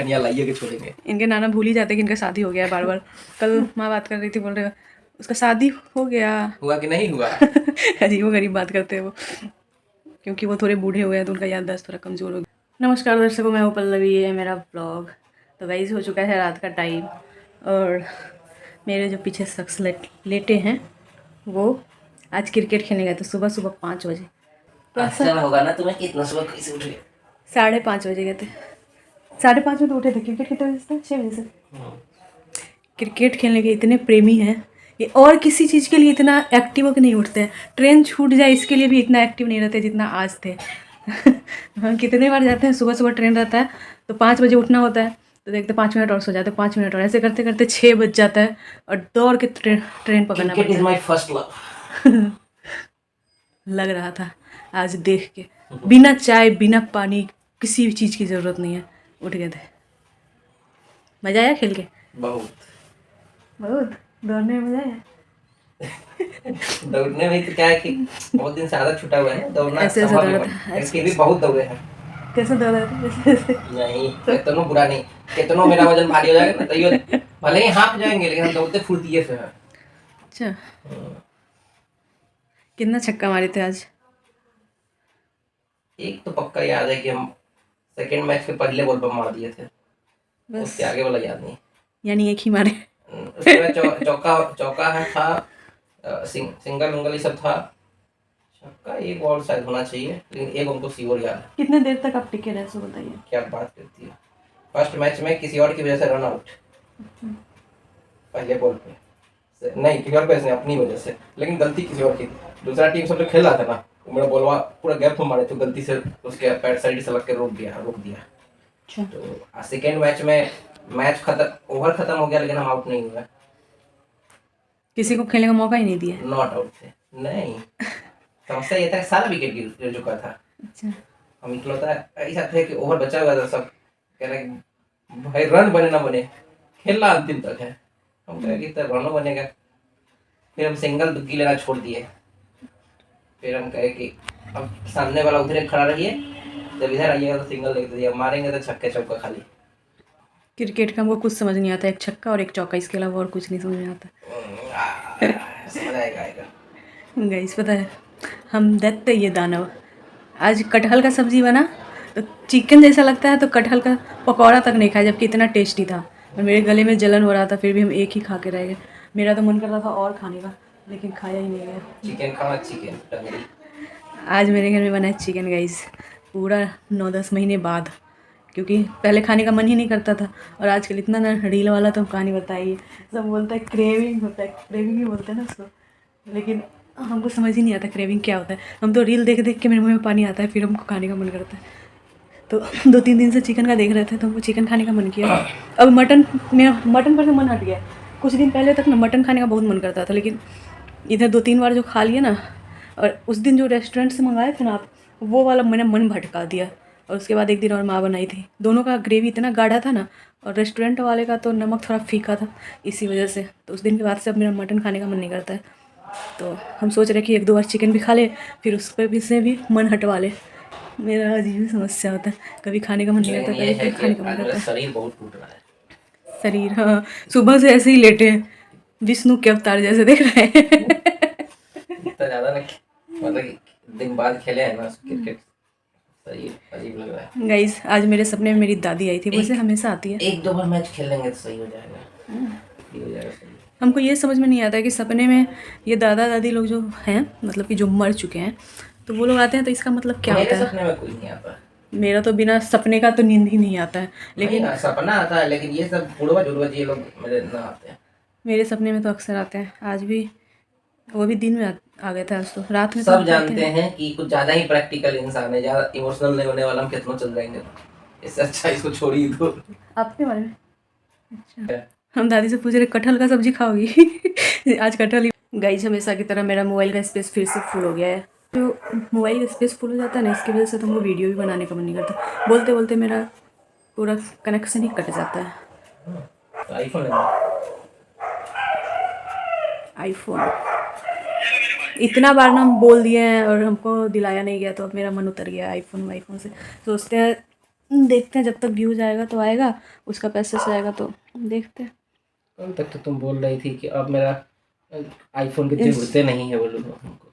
कन्या लाइए के छोड़ेंगे। इनके नाना भूल ही जाते कि इनका शादी हो गया है बार बार। कल माँ बात कर रही थी, बोल रहे उसका शादी हो गया। हुआ कि नहीं हुआ? अजीब गरीब बात करते हैं वो, क्योंकि वो थोड़े बूढ़े हो गए तो उनका याददाश्त थोड़ा कमज़ोर हो गया। नमस्कार दर्शकों, मैं हूँ पल्लवी, ये है मेरा ब्लॉग। तो गाइस हो चुका है रात का टाइम और मेरे जो पीछे शख्स लेटे हैं वो आज क्रिकेट खेलने गए थे सुबह सुबह 5 बजे। अच्छा होगा ना तुम्हें, कितना सुबह कैसे उठ गए? 5:30 बजे गए थे। 5:30 बजे उठे थे। क्रिकेट कितने बजे से? 6 बजे से। क्रिकेट खेलने के इतने प्रेमी हैं ये, और किसी चीज़ के लिए इतना एक्टिव होकर नहीं उठते हैं। ट्रेन छूट जाए इसके लिए भी इतना एक्टिव नहीं रहते जितना आज थे। हम कितने बार जाते हैं, सुबह सुबह ट्रेन रहता है तो 5 बजे उठना होता है, तो देखते 5 मिनट और सो जाते, 5 मिनट और, ऐसे करते करते 6 बज जाता है और दौड़ के ट्रेन पकड़ना पड़ता है। My first love. लग रहा था आज देख के, बिना चाय बिना पानी किसी भी चीज़ की ज़रूरत नहीं है, उठ गए थे। मज़ा आया खेल के? बहुत बहुत। दौड़ने में मज़ा आया। दौड़ने में तो क्या है कि बहुत दिन से आदत छूटा हुआ है दौड़ना, ऐसे ऐसे दौड़ा था। फिर भी बहुत दौड़े हैं। कैसे दौड़ा था? ऐसे ऐसे। नहीं कितनों बुरा नहीं, कितनों मेरा वजन भारी हो जाएगा ना तैयो भले ही हाँफ जाएंगे लेकिन हम दौड़ते फुर्तिये से हैं। अच्छा, कितना छक्का मारे थे आज? एक तो पक्का याद है कि हम सेकंड मैच के पहले बॉल पर मार दिए थे, बस, उसके आगे वाला याद नहीं। यानी एक ही मारे। उसके बाद चौका चौका है था, सिंगल उंगल ये सब था। छक्का एक बॉल शायद होना चाहिए, लेकिन एक हमको सीओर याद है। कितने देर तक आप टिके रहे, सो बताइए। क्या बात करती है, फर्स्ट मैच में किसी और की वजह से रन आउट पहले बॉल पे नहीं, किसी और पे नहीं, अपनी वजह से, लेकिन गलती किसी और की थी। दूसरा टीम सब लोग खेल रहा था ना, मेरा बॉल पूरा गैप में मारे तो गलती से उसके पैर साइड से लग के रोक दिया। अच्छा, तो सेकेंड मैच में मैच खत्म, ओवर खत्म हो गया लेकिन हम आउट नहीं हुए। किसी को खेलने का मौका ही नहीं दिया? नॉट आउट थे नहीं। समस्या ये था कि सारा विकेट गिर चुका था। अच्छा, हम इकलौता ऐसा थे कि ओवर बचा हुआ था, सब कह रहे कि भाई रन बने ना बने खेलना अंतिम तक है। हम कहे कि तो रनों बनेगा। फिर हम सिंगल दुग्गी लेना छोड़ दिए। फिर हम कहे कि अब सामने वाला उधर खड़ा रहिए, जब इधर आइएगा तो सिंगल देख दीजिए, मारेंगे तो छक्के चौका खाली। क्रिकेट का हमको कुछ समझ नहीं आता, एक छक्का और एक चौका, इसके अलावा और कुछ नहीं समझ में आता। समझ आएगा। गाइस पता है, हम देखते ये दानव आज कटहल का सब्जी बना तो चिकन जैसा लगता है, तो कटहल का पकौड़ा तक नहीं खाया, जबकि इतना टेस्टी था। और मेरे गले में जलन हो रहा था, फिर भी हम एक ही खा के रह गए। मेरा तो मन कर रहा था और खाने का, लेकिन खाया ही नहीं गया। चिकन खाना, चिकन टंगड़ी। आज मेरे घर में बना है चिकन गाइस, पूरा 9-10 महीने बाद, क्योंकि पहले खाने का मन ही नहीं करता था। और आजकल इतना ना रील वाला तो कहानी बताइए, सब बोलता है क्रेविंग होता है, क्रेविंग ही बोलते हैं ना उसको, लेकिन हमको समझ ही नहीं आता क्रेविंग क्या होता है। हम तो रील देख देख के मेरे मुँह में पानी आता है, फिर हमको खाने का मन करता है। तो 2-3 दिन से चिकन का देख रहे थे तो हमको चिकन खाने का मन किया। अब मेरा मटन पर से मन हट गया। कुछ दिन पहले तक ना मटन खाने का बहुत मन करता था, लेकिन इधर 2-3 बार जो खा लिया ना, और उस दिन जो रेस्टोरेंट से मंगाए थे ना आप, वो वाला मैंने मन भटका दिया। और उसके बाद एक दिन और माँ बनाई थी, दोनों का ग्रेवी इतना गाढ़ा था ना, और रेस्टोरेंट वाले का तो नमक थोड़ा फीका था, इसी वजह से तो उस दिन के बाद से अब मेरा मटन खाने का मन नहीं करता है। तो हम सोच रहे कि 1-2 बार चिकन भी खा ले, फिर उस पर भी से भी मन हटवा ले। मेरा अजीब समस्या होता है, कभी खाने का मन नहीं करता, कभी फिर खाने का मन करता है। शरीर बहुत टूट रहा है। शरीर, हाँ, सुबह से ऐसे ही लेटे हैं, विष्णु के अवतार जैसे देख रहे हैं। इतना ज़्यादा ना, मतलब दिन बाद खेले हैं ना क्रिकेट, शरीर अजीब लग रहा है। गाइस आज मेरे सपने में मेरी दादी आई थी, वैसे हमेशा आती है। 1-2 बार मैच खेल लेंगे तो सही हो जाएगा, सही हो जाएगा, सही। हमको ये समझ में नहीं आता है कि सपने में ये दादा दादी लोग जो हैं, मतलब कि जो मर चुके हैं, तो वो लोग आते हैं, तो इसका मतलब क्या होता है? सपने में कोई नहीं आता। मेरा तो बिना सपने का तो नींद ही नहीं आता है, लेकिन सपना आता है, लेकिन ये सब पूर्वज ये लोग मेरे ना आते हैं। मेरे सपने में तो अक्सर आते हैं। आज भी, वो भी दिन में आ गए थे, आज तो रात में। सब जानते हैं कि कुछ ज़्यादा ही प्रैक्टिकल इंसान है, ज़्यादा इमोशनल नहीं होने वाला, हम कितना चल जाएंगे, इससे अच्छा इसको छोड़िए दो। आपके बारे में? अच्छा, हम दादी से पूछ रहे कटहल का सब्जी खाओगी? आज कटहल ही। गाइस हमेशा की तरह मेरा मोबाइल का स्पेस फिर से फुल हो गया है। तो मोबाइल का स्पेस फुल हो जाता है ना, इसकी वजह से तुमको वीडियो भी बनाने का मन नहीं करता, बोलते बोलते मेरा पूरा कनेक्शन ही कट जाता है। आईफोन इतना बार ना हम बोल दिए हैं और हमको दिलाया नहीं गया, तो अब मेरा मन उतर गया आईफोन से। सोचते हैं देखते हैं, जब तक व्यूज आएगा तो आएगा, उसका पैसे से आएगा तो देखते हैं। कल तक तो तुम बोल रही थी कि अब मेरा आईफोन की इंस- जरूरतें नहीं है बोलो हमको,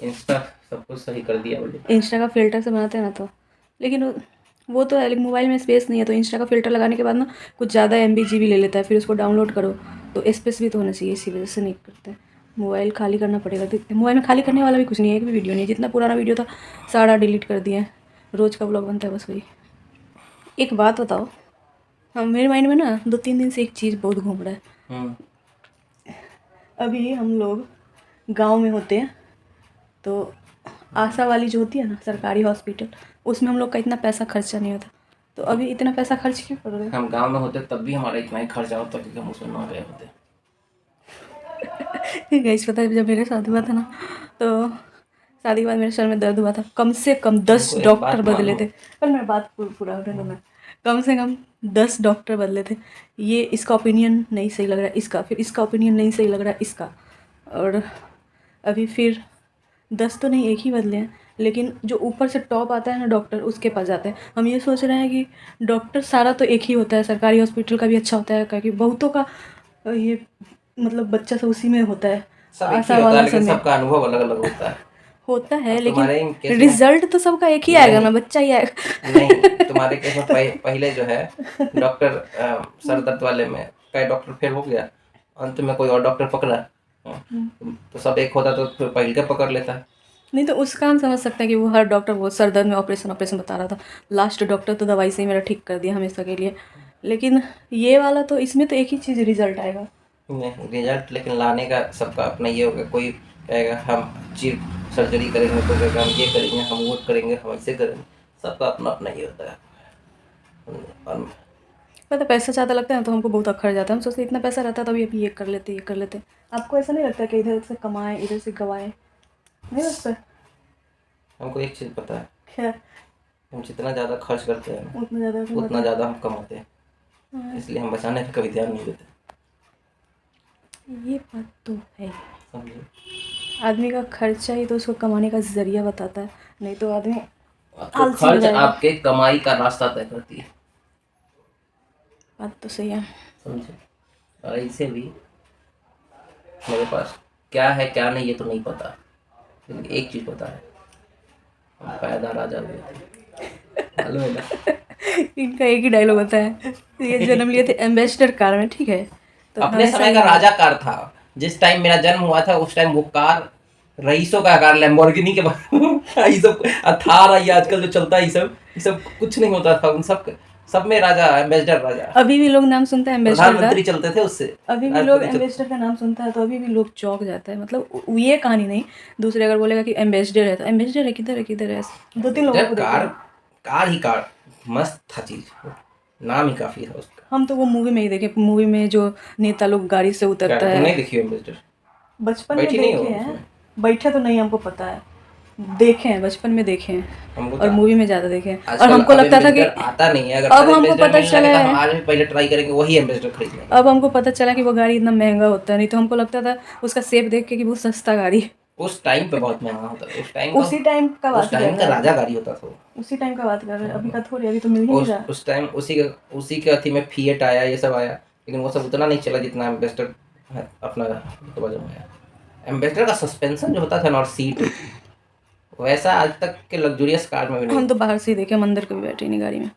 इंस्टा सब कुछ सही कर दिया बोलो। इंस्टा का फ़िल्टर से बनाते हैं ना, तो लेकिन वो तो है, लेकिन मोबाइल में स्पेस नहीं है, तो इंस्टा का फ़िल्टर लगाने के बाद ना कुछ ज़्यादा MB GB ले लेता है, फिर उसको डाउनलोड करो तो स्पेस भी तो होना चाहिए, इसी वजह से नहीं करते। मोबाइल खाली करना पड़ेगा, तो मोबाइल में खाली करने वाला भी कुछ नहीं है, एक भी वीडियो नहीं है, जितना पुराना वीडियो था सारा डिलीट कर दिया है। रोज़ का व्लॉग बनता है बस वही। एक बात बताओ, हाँ मेरे माइंड में ना 2-3 दिन से एक चीज़ बहुत घूम रहा है। हम्म, अभी हम लोग गांव में होते हैं तो आशा वाली जो होती है ना, सरकारी हॉस्पिटल, उसमें हम लोग का इतना पैसा खर्चा नहीं होता, तो अभी इतना पैसा खर्च क्यों कर रहे हम गांव में होते तब भी हमारा इतना ही खर्चा होता क्योंकि हम उसमें ना गए होते। हो? गाइस पता है, जब मेरे शादी हुआ था ना, तो शादी के बाद मेरे सर में दर्द हुआ था, कम से कम 10 तुमको एक डॉक्टर बात बदले मालूम, थे। पर मेरा बात पूरा होने दो ना। कम से कम 10 डॉक्टर बदले थे, ये इसका ओपिनियन नहीं सही लग रहा है, इसका, फिर इसका ओपिनियन नहीं सही लग रहा है, इसका, और अभी फिर 10 तो नहीं, एक ही बदले हैं, लेकिन जो ऊपर से टॉप आता है ना डॉक्टर, उसके पास जाते हैं। हम ये सोच रहे हैं कि डॉक्टर सारा तो एक ही होता है, सरकारी हॉस्पिटल का भी अच्छा होता है, क्योंकि बहुतों का ये मतलब बच्चा सब उसी में होता है, सब एक ही आशा होता है वाला सब लेकिन में सबका अनुभव अलग अलग होता है। होता है, अब लेकिन तुम्हारे केस में रिजल्ट तो सबका एक ही आएगा नहीं, ना, बच्चा ही आएगा। नहीं तुम्हारे केस में पहले जो है डॉक्टर सर दर्द वाले में कई डॉक्टर फेल हो गया, अंत में कोई और डॉक्टर पकड़ा, तो सब एक होता तो फिर पहले के पकड़ लेता। नहीं तो उसका हम समझ सकते हैं कि वो हर डॉक्टर वो सर दर्द में ऑपरेशन ऑपरेशन बता रहा था, लास्ट डॉक्टर तो दवाई से ही मेरा ठीक कर दिया हमेशा के लिए, लेकिन ये वाला तो इसमें तो एक ही चीज़ रिजल्ट आएगा। नहीं रिजल्ट लेकिन लाने का सबका अपना ये होगा, कोई कहेगा हम चीर सर्जरी करेंगे, कोई कहेगा हम ये करेंगे, हम वो करेंगे, हम ऐसे करेंगे, सबका अपना अपना ये होता है। और पता पैसा ज़्यादा लगता है ना, तो हमको बहुत अखर जाता है, हम सोचते हैं इतना पैसा रहता है तो अभी अभी ये कर लेते, ये कर लेते। आपको ऐसा नहीं लगता कि इधर से कमाएं इधर से गवाएं, नहीं लगता? हमको एक चीज़ पता है, खैर, हम जितना ज़्यादा खर्च करते हैं ना, उतना ज़्यादा उतना ज़्यादा हम कमाते हैं, हाँ, इसलिए हम बचाने पर कभी ध्यान नहीं देते। ये बात तो है। समझे? आदमी का खर्चा ही तो उसको कमाने का जरिया बताता है, नहीं तो आदमी आपको आलसी हो खर्च जाएगा। आपके कमाई का रास्ता तय करती है। बात तो सही है। समझे? और ऐसे भी मेरे पास क्या है क्या नहीं ये तो नहीं पता, लेकिन एक चीज़ पता है, हम पैदा राजा हुए थे, मालूम है ना? इनका एक ही डायलॉग होता है, ये जन्म लिए थे एम्बेसडर कार में, ठीक है, तो अपने हमेशा समय ये का राजा कार था, जिस टाइम मेरा जन्म हुआ था उस टाइम वो कार रईसों का कार, लैम्बोर्गिनी के बाद ये सब थार ये आजकल जो चलता है ये सब कुछ नहीं होता था, उन सब में राजा, एम्बेसडर राजा, अभी भी लोग नाम सुनते हैं एम्बेसडर का, प्रधानमंत्री चलते थे उससे, अभी भी लोग एम्बेसडर का नाम सुनता है तो अभी भी लोग चौंक जाता है, मतलब ये कहानी नहीं, दूसरे अगर बोलेगा कि एम्बेसडर है तो एम्बेसडर है किधर है किधर है, 2-3 लोगों को कार, देखा। कार ही कार, मस्त था चीज, नाम ही काफी था उसका। हम तो वो मूवी में ही देखे, मूवी में जो नेता लोग गाड़ी से उतरता तुम है, नहीं देखी एम्बेसडर? बचपन में बैठी नहीं हो देखे हैं, उसमें? बैठे तो नहीं, हमको पता है, देखे हैं बचपन में देखे हैं, हमको और तो मूवी में ज़्यादा देखे हैं, और आजकल हमको अब लगता था कि एम्बेसडर आता नहीं है, अगर अब आज हमको एम्बेसडर पता मिलने चला लगे तो है, हम आज भी पहले ट्राई करेंगे वही एम्बेसडर खरीद लेंगे। अब हमको पता चला कि वो गाड़ी इतना महंगा होता है, नहीं तो हमको लगता था उसका शेप देख के कि बहुत सस्ता गाड़ी है। उस टाइम पे बहुत महंगा होता था, उसी टाइम का उस बात टाइम कर का रहा राजा है, गाड़ी होता था वो। उसी टाइम का बात कर रहे हैं, अभी का थोड़ी, अभी तो मिल ही नहीं रहा। उस टाइम उसी के अथी में फिएट आया, ये सब आया, लेकिन वो सब उतना नहीं चला जितना एम्बेसडर अपना रुतबा जमाया। एम्बेसडर का सस्पेंशन जो होता था ना और सीट, वैसा आज तक के लग्जूरियस कार में भी नहीं। हम तो बाहर से ही देखे, हम अंदर कभी बैठे नहीं गाड़ी में,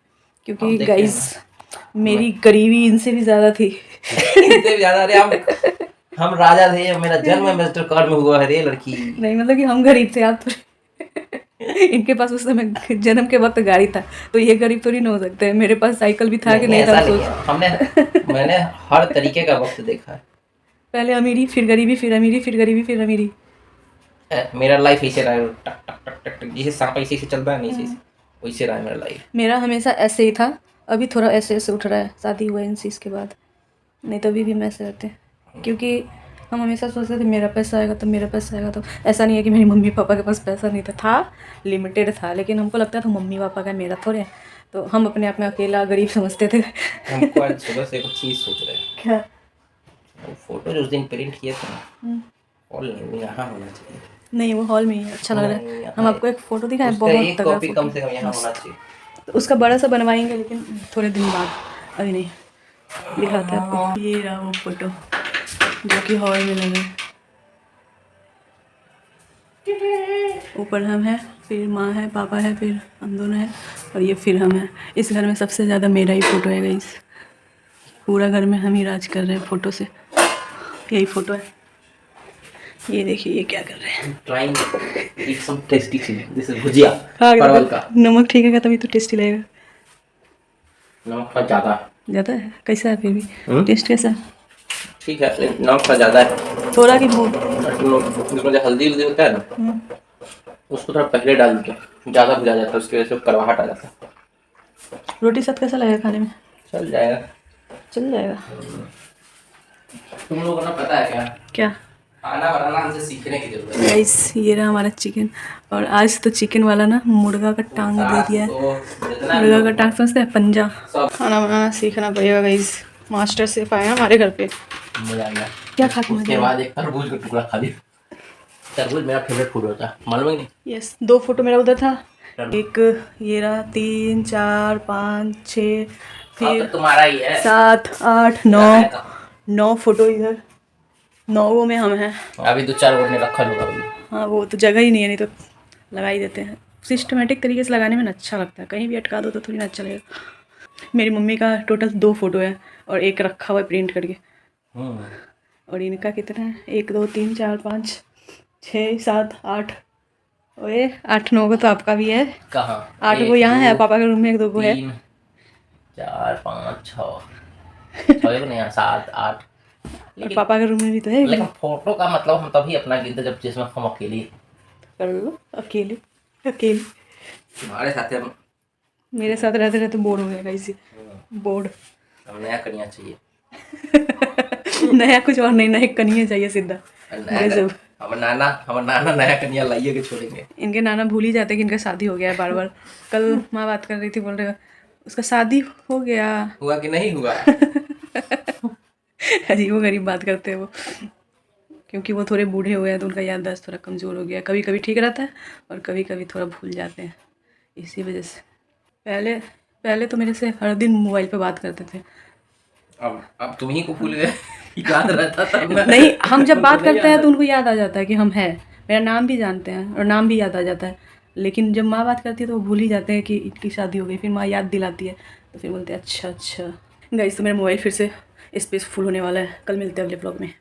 क्योंकि हम देखे गाइस ना, मेरी गरीबी इनसे भी ज़्यादा थी। इनसे भी ज्यादा, अरे हम राजा थे, मेरा जन्म एम्बेसडर कार में हुआ है रे लड़की। नहीं मतलब कि हम गरीब थे, आप थोड़े। इनके पास उस समय जन्म के वक्त गाड़ी था, तो ये गरीब थोड़ी ना हो सकते हैं, मेरे पास साइकिल भी था कि नहीं था, ऐसा हम नहीं सोच है, मैंने हर तरीके का वक्त देखा है। पहले अमीरी फिर गरीबी फिर अमीरी फिर गरीबी फिर अमीरी। मेरा लाइफ ऐसे रहा है, टक टक टक टक टक, जैसे सांप ऐसे चलता है नहीं, वैसे रहा है मेरा लाइफ। मेरा हमेशा ऐसे ही था, अभी थोड़ा ऐसे ऐसे उठ रहा है, शादी हुआ इनसीस के बाद, नहीं तो अभी भी हम ऐसे रहते, क्योंकि हम हमेशा सोचते थे मेरा पैसा आएगा तो मेरा पैसा आएगा, तो ऐसा नहीं है कि मेरी मम्मी पापा के पास पैसा नहीं था लिमिटेड था, लेकिन हमको लगता था मम्मी पापा का, मेरा थोड़े, तो हम अपने आप में अकेला गरीब समझते थे। हमको आज सुबह से एक चीज़ सोच रहे हैं, क्या? वो फोटो जो उस दिन प्रिंट किए थे ना, हॉल नहीं यहाँ होना चाहिए। नहीं वो हॉल में ही अच्छा लग रहा है, नहीं, हम यहाँ आपको एक फ़ोटो दिखाएं, उसका बहुत एक तगड़ा कॉपी कम से कम फोटो, यहाँ मस्त। होना चाहिए। तो उसका बड़ा सा बनवाएंगे, लेकिन थोड़े दिन बाद, अभी नहीं। दिखाते हैं आपको, ये रहा वो फोटो जो कि हॉल में लगा है। ऊपर हम हैं, फिर माँ है, पापा है, फिर हम दोनों हैं, और ये फिर हम हैं। इस घर में सबसे ज़्यादा मेरा ही फ़ोटो है गाइस। पूरा घर में हम ही राज कर रहे हैं फ़ोटो से। यही फ़ोटो है। ये देखिए ये क्या कर रहे हैं। ट्राइंग ईट सम टेस्टी चीज। दिस इज भुजिया हाँ, परवल का। नमक ठीक है तभी तो टेस्टी लगेगा। नमक थोड़ा ज़्यादा है। ज़्यादा है? कैसा है फिर भी टेस्ट कैसा है? ठीक है, लेकिन नमक थोड़ा ज़्यादा है। थोड़ा कि बहुत? उसमें जो हल्दी वल्दी होता है ना, उसको थोड़ा पहले डाल दो, ज़्यादा भुजा जाता है, उसकी वजह से करवाहट आ जाता है। रोटी साथ कैसा लगेगा खाने में? चल जाएगा। चल जाएगा। तुम लोगों को ना पता है क्या, क्या खाना बनाना हमसे सीखने की जरूरत है। गाइस, ये रहा हमारा चिकन। और आज तो चिकन वाला ना मुर्गा का टांग दे दिया है। तो जितना मुर्गा का टांग समझते हैं, पंजा। सब खाना बनाना सीखना पड़ेगा गाइस। मास्टर शेफ आए हैं हमारे घर पे। मजा आ गया। क्या खा के मजा उसके आया? बाद एक तरबूज का टुकड़ा खा लिया। तरबूज मेरा फेवरेट फूड होता है, मालूम है कि नहीं? यस, 2 फोटो मेरा उधर था। एक ये रहा, 3 4 5 6, हाँ, फिर तो तुम्हारा ही है। 7 8 9 फोटो इधर। 9 में हम हैं। अभी 2-4 और ने रखा होगा अभी। हाँ, वो तो जगह ही नहीं है, नहीं तो लगा ही देते हैं। सिस्टमेटिक तरीके से लगाने में ना अच्छा लगता है, कहीं भी अटका दो तो थोड़ी ना अच्छा लगेगा। मेरी मम्मी का टोटल 2 फोटो है और एक रखा हुआ है प्रिंट करके। और इनका कितना है? 1 2 3 4 5 6 7 8। ओए 8 9 को तो आपका भी है। कहाँ? 8 को यहाँ है, पापा के रूम में 1 2 को है। 3 4 5 6 6 को नहीं है, 7 8। और पापा के रूम में भी तो है। लेकिन फोटो का मतलब हम तभी अपना गिनते जब जिसमें हम अकेले। कर लो अकेले अकेले। तुम्हारे साथ हम मेरे साथ रहते रहते बोर हो गया गाइस, बोर्ड। हम नया कनिया चाहिए। नया कुछ और नहीं, नया कनिया चाहिए सीधा। गजब। हमारे नाना नया कनिया लाइए के छोड़ेंगे। इनके नाना भूल ही जाते कि इनका शादी हो गया है बार बार। कल माँ बात कर रही थी, बोल रहे उसका शादी हो गया। हुआ कि नहीं हुआ? अजीब वो गरीब बात करते हैं वो, क्योंकि वो थोड़े बूढ़े हो गए हैं तो उनका याददाश्त थोड़ा कमज़ोर हो गया है। कभी कभी ठीक रहता है और कभी कभी थोड़ा भूल जाते हैं, इसी वजह से। पहले पहले तो मेरे से हर दिन मोबाइल पे बात करते थे। अब तुम ही को भूल गए। याद रहता था नहीं, हम जब बात करते हैं तो उनको याद आ जाता है कि हम हैं। मेरा नाम भी जानते हैं और नाम भी याद आ जाता है। लेकिन जब माँ बात करती है तो वो भूल ही जाते हैं कि इनकी शादी हो गई। फिर माँ याद दिलाती है तो फिर बोलते हैं अच्छा अच्छा। गाइस, तो मेरा मोबाइल फिर से स्पेस फुल होने वाला है। कल मिलते हैं अगले ब्लॉग में।